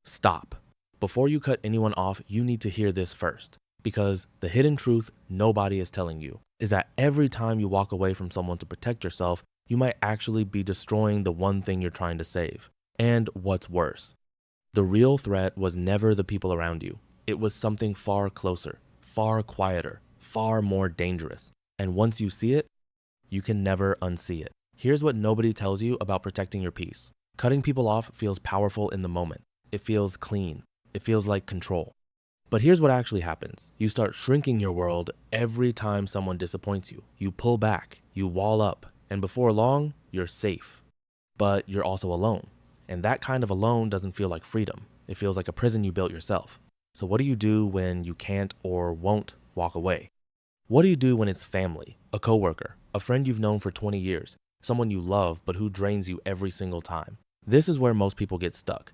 Stop. Before you cut anyone off, you need to hear this first. Because the hidden truth nobody is telling you is that every time you walk away from someone to protect yourself, you might actually be destroying the one thing you're trying to save. And what's worse, the real threat was never the people around you. It was something far closer, far quieter, far more dangerous. And once you see it, you can never unsee it. Here's what nobody tells you about protecting your peace. Cutting people off feels powerful in the moment. It feels clean. It feels like control. But here's what actually happens. You start shrinking your world every time someone disappoints you. You pull back, you wall up, and before long, you're safe. But you're also alone. And that kind of alone doesn't feel like freedom. It feels like a prison you built yourself. So what do you do when you can't or won't walk away? What do you do when it's family, a coworker, a friend you've known for 20 years, someone you love but who drains you every single time? This is where most people get stuck.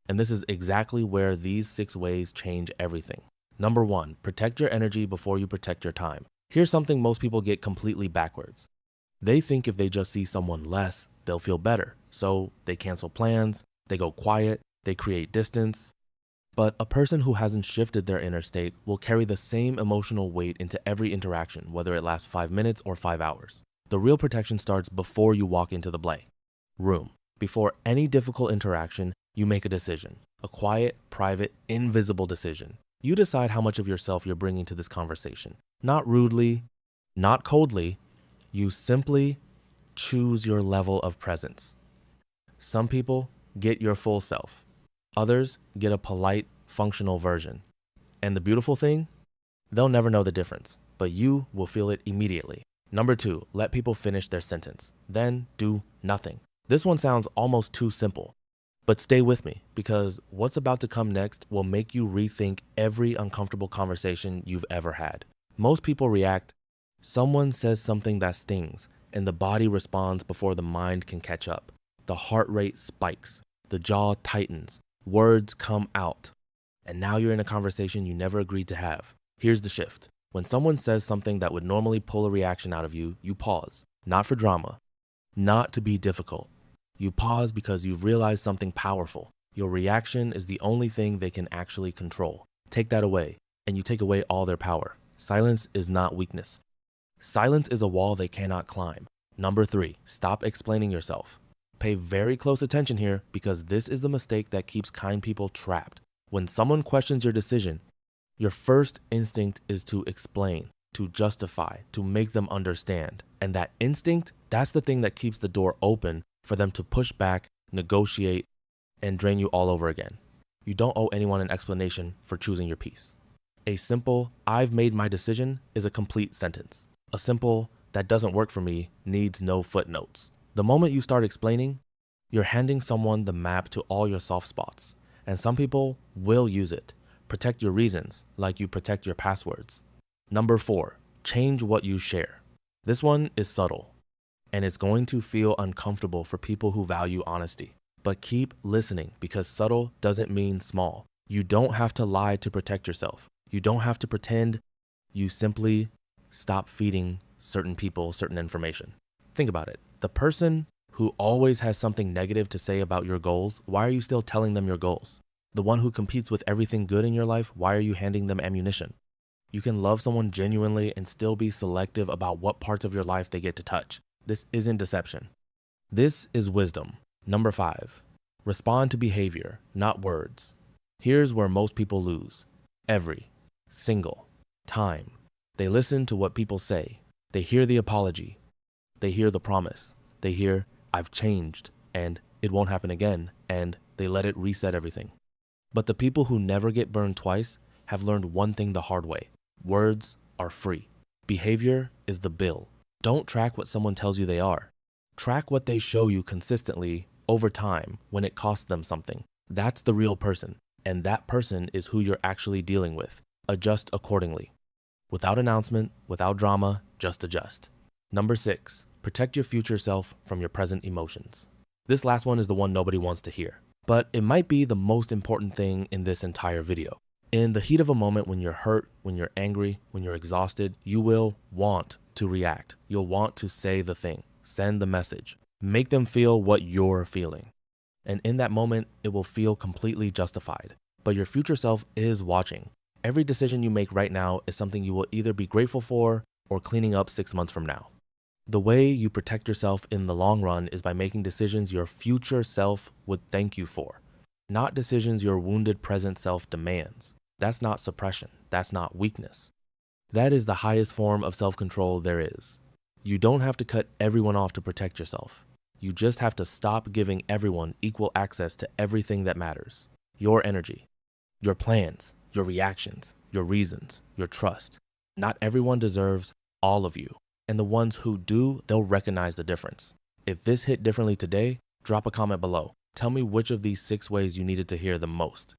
And this is exactly where these 6 ways change everything. Number 1, protect your energy before you protect your time. Here's something most people get completely backwards. They think if they just see someone less, they'll feel better. So they cancel plans, they go quiet, they create distance. But a person who hasn't shifted their inner state will carry the same emotional weight into every interaction, whether it lasts 5 minutes or 5 hours. The real protection starts before you walk into the room. Before any difficult interaction, you make a decision, a quiet, private, invisible decision. You decide how much of yourself you're bringing to this conversation. Not rudely, not coldly. You simply choose your level of presence. Some people get your full self. Others get a polite, functional version. And the beautiful thing, they'll never know the difference, but you will feel it immediately. Number 2, let people finish their sentence. Then do nothing. This one sounds almost too simple. But stay with me, because what's about to come next will make you rethink every uncomfortable conversation you've ever had. Most people react. Someone says something that stings, and the body responds before the mind can catch up. The heart rate spikes, the jaw tightens, words come out. And now you're in a conversation you never agreed to have. Here's the shift. When someone says something that would normally pull a reaction out of you, you pause, not for drama, not to be difficult. You pause because you've realized something powerful. Your reaction is the only thing they can actually control. Take that away, and you take away all their power. Silence is not weakness. Silence is a wall they cannot climb. Number 3, stop explaining yourself. Pay very close attention here, because this is the mistake that keeps kind people trapped. When someone questions your decision, your first instinct is to explain, to justify, to make them understand. And that instinct, that's the thing that keeps the door open for them to push back, negotiate, and drain you all over again. You don't owe anyone an explanation for choosing your peace. A simple, "I've made my decision" is a complete sentence. A simple, "that doesn't work for me" needs no footnotes. The moment you start explaining, you're handing someone the map to all your soft spots. And some people will use it. Protect your reasons like you protect your passwords. Number 4, change what you share. This one is subtle, and it's going to feel uncomfortable for people who value honesty. But keep listening, because subtle doesn't mean small. You don't have to lie to protect yourself. You don't have to pretend. You simply stop feeding certain people certain information. Think about it. The person who always has something negative to say about your goals, why are you still telling them your goals? The one who competes with everything good in your life, why are you handing them ammunition? You can love someone genuinely and still be selective about what parts of your life they get to touch. This isn't deception. This is wisdom. Number 5, respond to behavior, not words. Here's where most people lose. Every single time. They listen to what people say. They hear the apology. They hear the promise. They hear, "I've changed," and "it won't happen again," and they let it reset everything. But the people who never get burned twice have learned one thing the hard way. Words are free. Behavior is the bill. Don't track what someone tells you they are. Track what they show you consistently over time when it costs them something. That's the real person, and that person is who you're actually dealing with. Adjust accordingly. Without announcement, without drama, just adjust. Number 6, protect your future self from your present emotions. This last one is the one nobody wants to hear, but it might be the most important thing in this entire video. In the heat of a moment, when you're hurt, when you're angry, when you're exhausted, you will want to react. You'll want to say the thing, send the message, make them feel what you're feeling. And in that moment, it will feel completely justified. But your future self is watching. Every decision you make right now is something you will either be grateful for or cleaning up 6 months from now. The way you protect yourself in the long run is by making decisions your future self would thank you for, not decisions your wounded present self demands. That's not suppression. That's not weakness. That is the highest form of self-control there is. You don't have to cut everyone off to protect yourself. You just have to stop giving everyone equal access to everything that matters. Your energy, your plans, your reactions, your reasons, your trust. Not everyone deserves all of you. And the ones who do, they'll recognize the difference. If this hit differently today, drop a comment below. Tell me which of these 6 ways you needed to hear the most.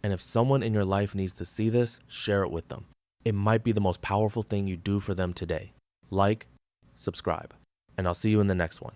And if someone in your life needs to see this, share it with them. It might be the most powerful thing you do for them today. Like, subscribe, and I'll see you in the next one.